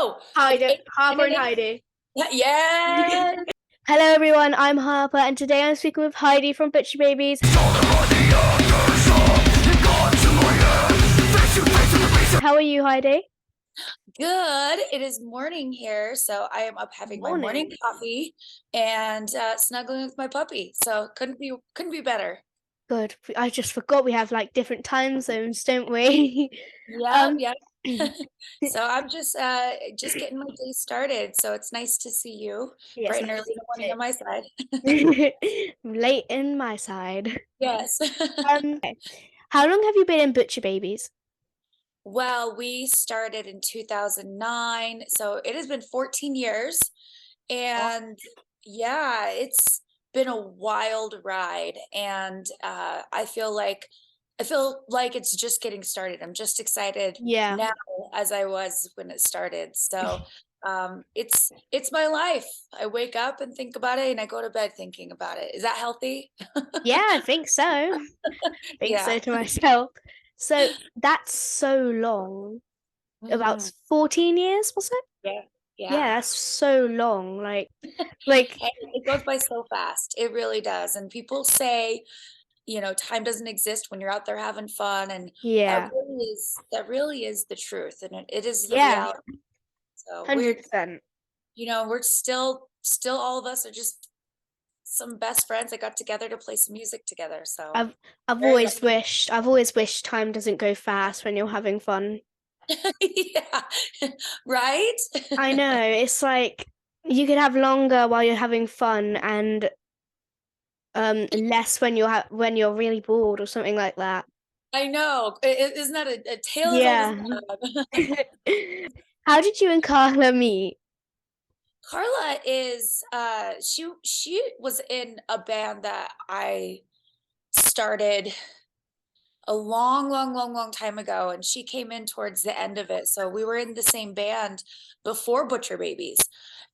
Oh, Heidi, and Harper it and is. Heidi. Yes. Hello everyone, I'm Harper and today I'm speaking with Heidi from Butcher Babies. How are you, Heidi? Good. It is morning here, so I am up having my morning Morning. coffee and snuggling with my puppy. So couldn't be better. Good. I just forgot we have like different time zones, don't we? Yep, um yep. So I'm just getting my day started. So it's nice to see you yes, bright and nice early to in the morning meet on my side. you. Late in my side. Yes. Okay. How long have you been in Butcher Babies? Well, we started in 2009, so it has been 14 years. Oh, And yeah, it's been a wild ride. And I feel like it's just getting started. I'm just excited yeah. now as I was when it started. So it's my life. I wake up and think about it and I go to bed thinking about it. Is that healthy? Yeah, I think so. Think Yeah. so to myself. So that's so long. About Hmm. 14 years, was it? Yeah. Yeah. Yeah, that's so long. Like, Hey, it goes by so fast. It really does. And people say, time doesn't exist when you're out there having fun. And yeah, that really is the truth. And it is the yeah, reality. So we're, 100%. we're still all of us are just some best friends that got together to play some music together. So I've I've very always lucky. wished I've always wished time doesn't go fast when you're having fun. Yeah. Right? I know, it's like you could have longer while you're having fun and less when when you're really bored or something like that. I know. Isn't that a tale as old as Yeah. time? How did you and Carla meet? Carla is she was in a band that I started a long time ago, and she came in towards the end of it. So we were in the same band before Butcher Babies,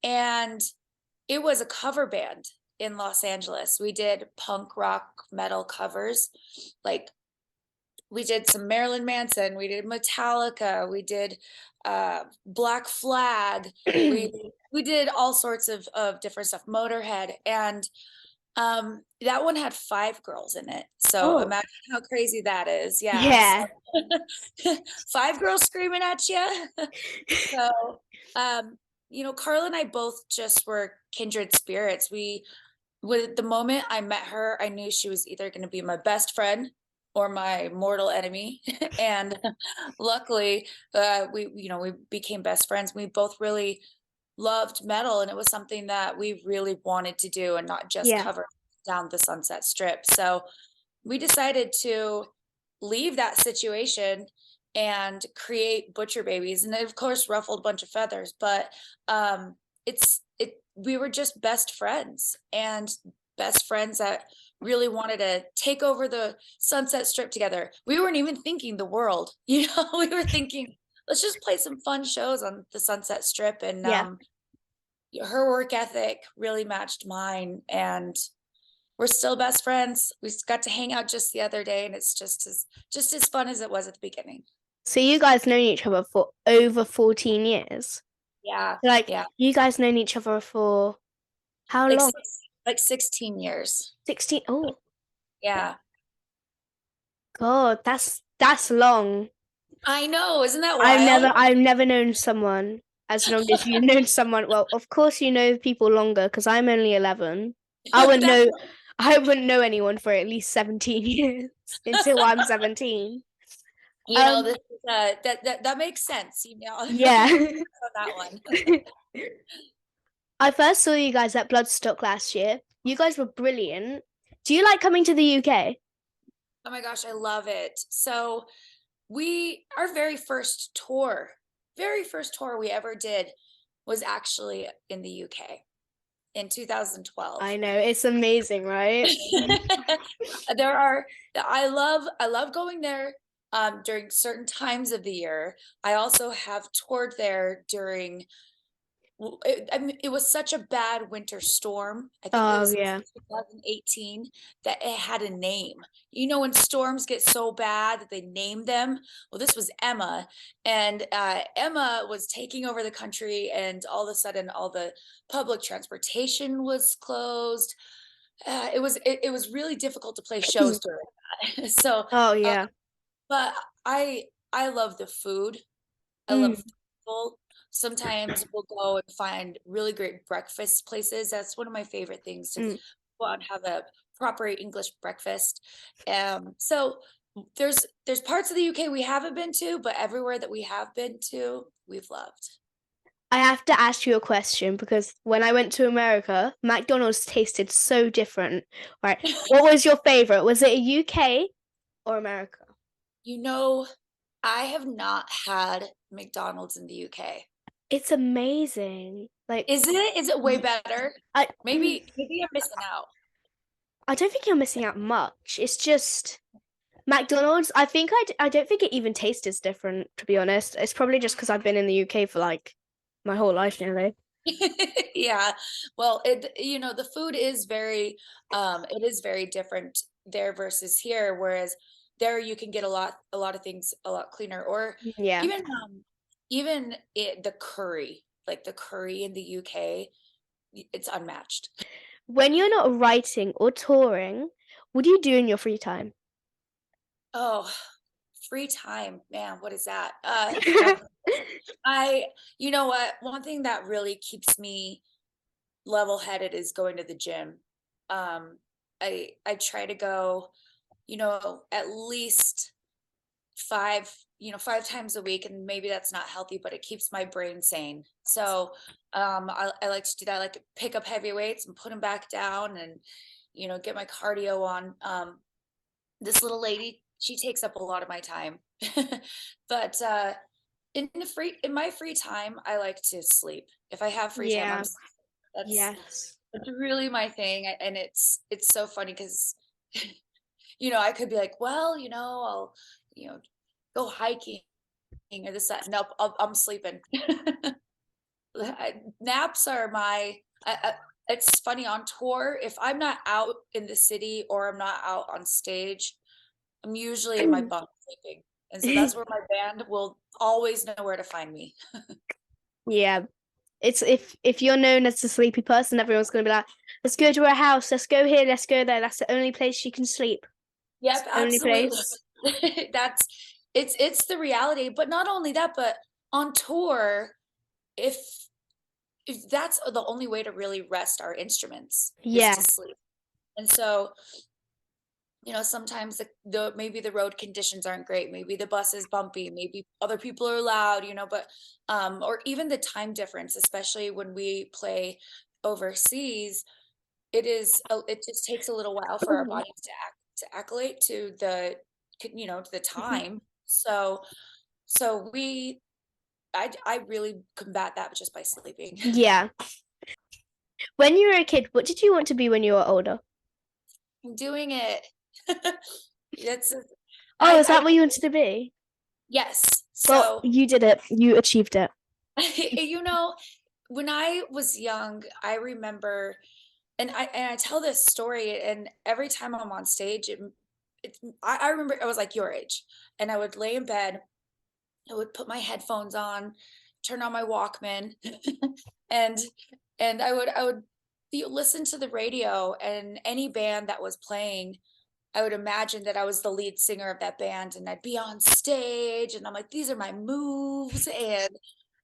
and it was a cover band in Los Angeles. We did punk rock metal covers, like we did some Marilyn Manson, we did Metallica, we did Black Flag, we did all sorts of different stuff, Motorhead, and that one had 5 girls in it. So Oh, imagine how crazy that is. Yeah. yeah. So 5 girls screaming at you. So Carla and I both just were kindred spirits. With the moment I met her, I knew she was either going to be my best friend or my mortal enemy. And luckily, we became best friends. We both really loved metal, and it was something that we really wanted to do and not just Yeah. cover down the Sunset Strip. So we decided to leave that situation and create Butcher Babies, and it of course ruffled a bunch of feathers, but we were just best friends, and best friends that really wanted to take over the Sunset Strip together. We weren't even thinking the world, we were thinking, let's just play some fun shows on the Sunset Strip. And Yeah. her work ethic really matched mine, and we're still best friends. We got to hang out just the other day, and it's just as fun as it was at the beginning. So you guys known each other for over 14 years. Yeah, Like yeah, you guys known each other for how like long? six, like 16 years. 16. Oh Yeah, God, that's long. I know. Isn't that wild? I've never known someone as long as you've known someone. Well, of course you know people longer because I'm only 11. I wouldn't That's know I wouldn't know anyone for at least 17 years until I'm 17. this Um is, that makes sense. yeah. You're on that one. I first saw you guys at Bloodstock last year. You guys were brilliant. Do you like coming to the UK? Oh my gosh, I love it. So our very first tour we ever did was actually in the UK in 2012. I know, it's amazing, right? there are I love going there during certain times of the year. I also have toured there during I mean, it was such a bad winter storm. I think it Oh was yeah. 2018 that it had a name. You know, when storms get so bad that they name them. Well, this was Emma, and Emma was taking over the country, and all of a sudden, all the public transportation was closed. It was really difficult to play shows during that. So, Oh uh, yeah. but I love the food. I love Mm, people. Sometimes we'll go and find really great breakfast places. That's one of my favorite things to mm. go out and have a proper English breakfast. So there's parts of the UK we haven't been to, but everywhere that we have been to, we've loved. I have to ask you a question because when I went to America, McDonald's tasted so different. Right. What was your favorite? Was it a UK or America? You know, I have not had McDonald's in the UK. It's amazing. Like, Is it? Is it way y- better? I Maybe I'm missing out. I don't think you're missing out much. It's just McDonald's. I think I don't think it even tastes as different, to be honest. It's probably just because I've been in the UK for like my whole life nearly. Yeah. Well, the food is it is very different there versus here, whereas there you can get a lot of things a lot cleaner, or Yeah. even even the curry, like the curry in the UK, it's unmatched. When you're not writing or touring, what do you do in your free time? Oh, free time, man, what is that? Well, I you know what? One thing that really keeps me level-headed is going to the gym. I try to go, at least 5 times a week, and maybe that's not healthy, but it keeps my brain sane. So, I like to do that. I like to pick up heavy weights and put them back down, and get my cardio on. This little lady, she takes up a lot of my time, but in my free time, I like to sleep. If I have free time, Yeah. that's Yes. that's really my thing, and it's so funny because I could be like, well, I'll, you know, go hiking or this, that. Nope, I'm sleeping. Naps are it's funny on tour. If I'm not out in the city or I'm not out on stage, I'm usually in my bunk sleeping. And so that's where my band will always know where to find me. Yeah. It's if you're known as the sleepy person, everyone's gonna be like, let's go to her house, let's go here, let's go there. That's the only place she can sleep. It's Yep, the only absolutely. place. That's it's the reality. But not only that, but on tour, if that's the only way to really rest our instruments is to Yeah. sleep. And so, sometimes the maybe the road conditions aren't great, maybe the bus is bumpy, maybe other people are loud, but or even the time difference, especially when we play overseas, it just takes a little while for our Mhm. bodies to acclimate to to the Mhm. time. So I really combat that just by sleeping. Yeah. When you were a kid, what did you want to be when you were older? I'm doing it. That's Oh, is I that what you wanted to be? yes. Well, So you did it. You achieved it. you know, when I was young, I remember, and I tell this story, and every time I'm on stage, I remember I was like your age, and I would lay in bed, I would put my headphones on, turn on my Walkman, and I would listen to the radio, and any band that was playing, I would imagine that I was the lead singer of that band, and I'd be on stage, and I'm like, these are my moves, and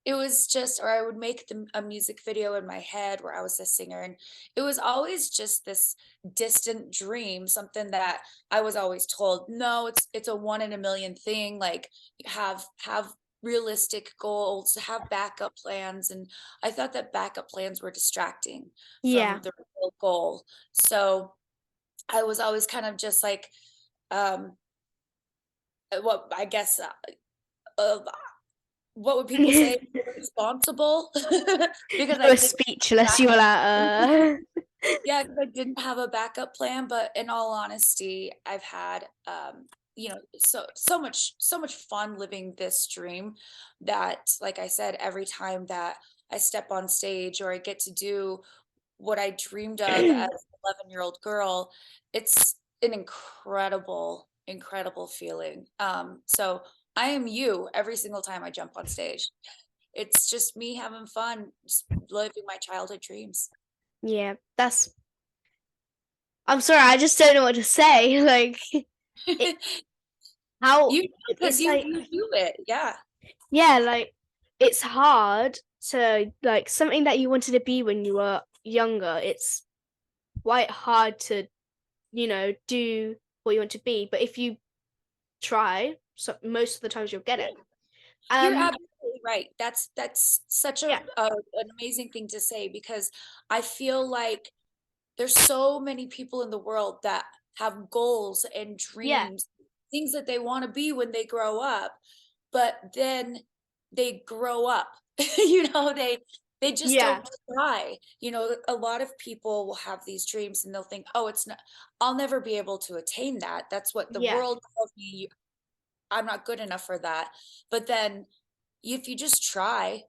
it was just, or I would make a music video in my head where I was a singer, and it was always just this distant dream, something that I was always told, no, it's a one in a million thing. Like, have realistic goals, have backup plans, and I thought that backup plans were distracting from Yeah. the real goal. So I was always kind of just like, um, what I guess, uh, what would people You say? Responsible because I were didn't speechless. back You were like, yeah, because I didn't have a backup plan. But in all honesty, I've had so much fun living this dream that, like I said, every time that I step on stage or I get to do what I dreamed of as an 11-year-old girl, it's an incredible, incredible feeling. So I am you every single time I jump on stage. It's just me having fun, just living my childhood dreams. Yeah, I'm sorry, I just don't know what to say. Like, it, how You because it's you like, you do it. Yeah. yeah, like it's hard to like something that you wanted to be when you were younger. It's quite hard to, do what you want to be. But if you try, so most of the times you'll get it. You're Um, absolutely right. That's such yeah, an amazing thing to say because I feel like there's so many people in the world that have goals and yeah, dreams, things that they want to be when they grow up, but then they grow up. They just yeah, don't try. A lot of people will have these dreams and they'll think, "Oh, it's not I'll never be able to attain that. That's what the yeah, world tells me. I'm not good enough for that." But then if you just try,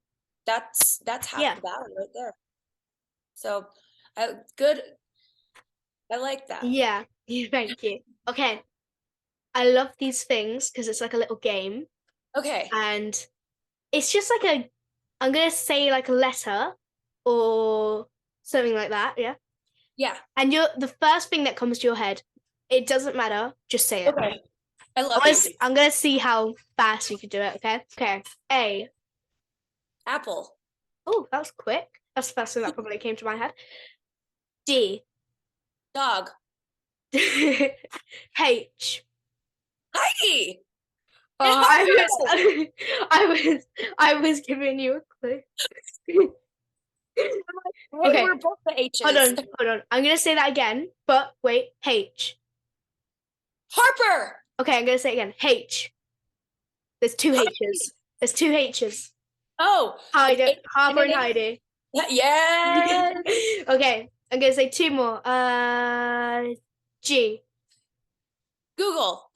that's half yeah, the battle right there. So, good. I like that. yeah. Thank you. Okay, I love these things because it's like a little game, Okay. and it's just like I'm gonna say like a letter or something like that, yeah. Yeah. And the first thing that comes to your head, it doesn't matter, just say it. Okay. I love these. I'm gonna see how fast you can do it, okay? Okay. A. Apple. Oh, that was quick. That's the first thing that probably came to my head. D. Dog. H. Heidi. And Oh, Harper. I was giving you a clue. Hey, Okay, we're both the H's. hold on. I'm gonna say that again, but wait, H. Harper. Okay, I'm gonna say it again. H. There's two Heidi. H's. There's two H's. Oh, an Heidi, H and Harper an and H. Heidi. Yes. Okay, I'm gonna say two more. G. Google.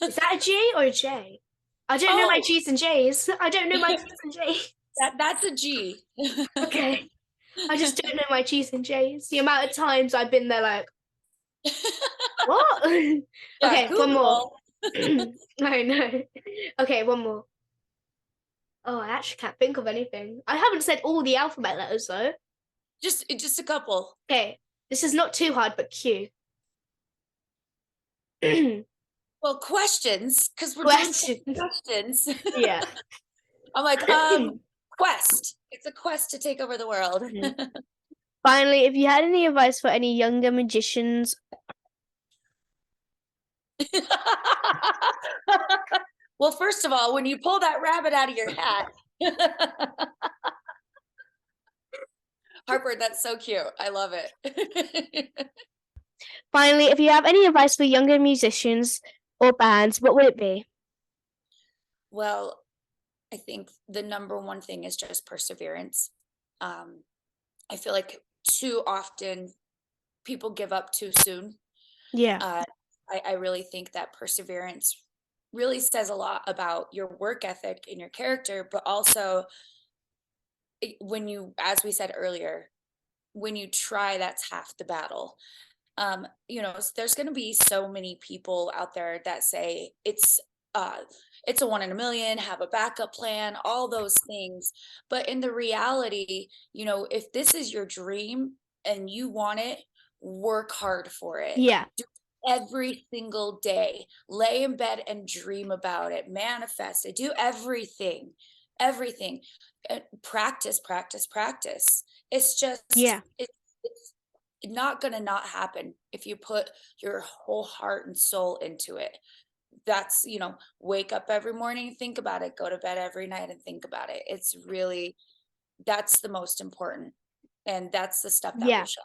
Is that a G or a J? I don't know my Oh, G's and J's. I don't know my G's and J's. that's a G. Okay, I just don't know my G's and J's. The amount of times I've been there, like, what? Yeah, Okay, one more. Google. I know. Okay, one more. Oh, I actually can't think of anything. I haven't said all the alphabet letters though. Just a couple. Okay, this is not too hard, but Q. Well, questions, because we're doing Questions. questions. Yeah. I'm like, quest. It's a quest to take over the world. Finally, if you had any advice for any younger magicians, Well, first of all, when you pull that rabbit out of your hat, Harper, that's so cute. I love it. if you have any advice for younger musicians or bands, what would it be? Well, I think the number one thing is just perseverance. Um, I feel like too often people give up too soon. Yeah. Uh, I really think that perseverance really says a lot about your work ethic and your character, but also when you, as we said earlier, when you try, that's half the battle. There's going to be so many people out there that say uh it's a one in a million, have a backup plan, all those things. But in the reality, if this is your dream and you want it, work hard for it. Yeah. Do every single day. Lay in bed and dream about it. Manifest it. Do everything. Everything. Practice, practice, practice. It's just Yeah. it's not going to not happen if you put your whole heart and soul into it. That's, wake up every morning and think about it, go to bed every night and think about it. It's really, that's the most important. And that's the stuff that will Yeah. show.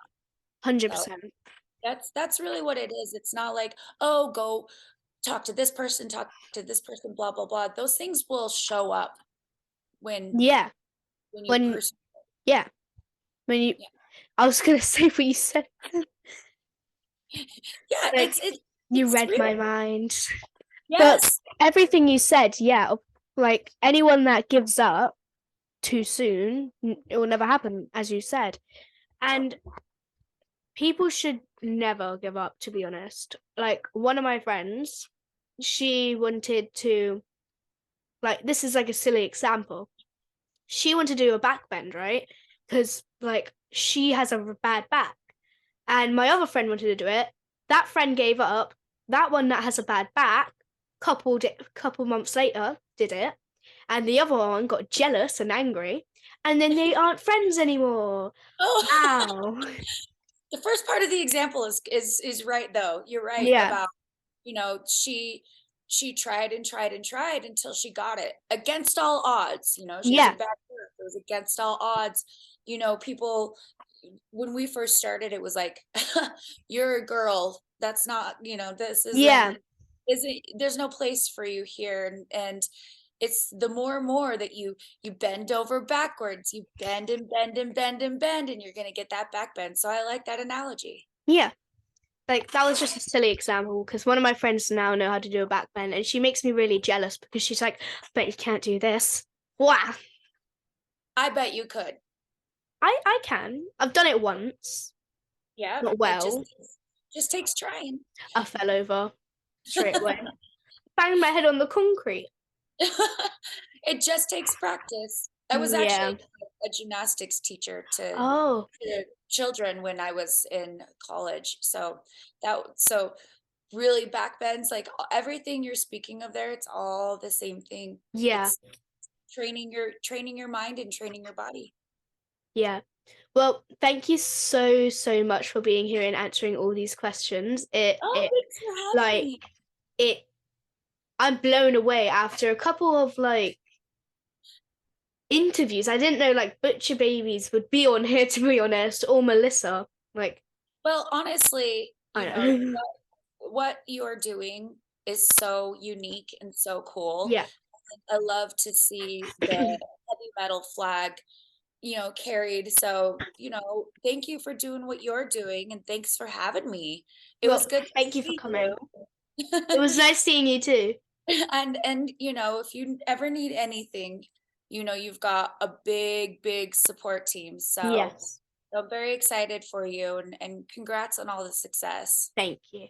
So 100%. that's really what it is. It's not like, oh, go talk to this person, blah, blah, blah. Those things will show up when Yeah. you When, pursue. yeah. When you, Yeah. I was going to say what you said. Yeah, Like, you it's read my real. mind. But Yes. everything you said, yeah. Like, anyone that gives up too soon, it will never happen, as you said. And people should never give up, to be honest. Like, one of my friends, she wanted to, like, this is like a silly example. She wanted to do a back bend, right? Because, like, she has a bad back. And my other friend wanted to do it. That friend gave up. That one that has a bad back, couple months later, did it. And the other one got jealous and angry. And then they aren't friends anymore. Oh, Wow. the first part of the example is right though. You're right Yeah. about, she tried and tried and tried until she got it against all odds. She was a Yeah. bad girl. It was against all odds. People, when we first started, it was like, you're a girl. That's not, this Yeah. isn't, there's no place for you here. And it's the more and more that you bend over backwards, you bend and bend and bend and bend, and you're gonna get that back bend. So I like that analogy. Yeah. Like, that was just a silly example because one of my friends now know how to do a back bend, and she makes me really jealous because she's like, but you can't do this. Wow. I bet you could. I can. I've done it once. Yeah, Not it just well. just takes trying. I fell over straight away. Banged my head on the concrete. It just takes practice. I was Yeah. actually a gymnastics teacher Oh, to children when I was in college. So really back bends, like everything you're speaking of there, it's all the same thing. yeah. It's training your mind and training your body. Yeah. Well, thank you so, so much for being here and answering all these questions. Oh, thanks for having Like, me. it, I'm blown away after a couple of like interviews. I didn't know like Butcher Babies would be on here, to be honest, or Melissa. Like, Well, honestly, I know. what you're doing is so unique and so cool. Yeah. I love to see the heavy metal flag, carried. So, thank you for doing what you're doing and thanks for having me. It Well, was good to thank you for see coming. you. It was nice seeing you too. And if you ever need anything, you've got a big, big support team. So Yes. I'm very excited for you and congrats on all the success. Thank you.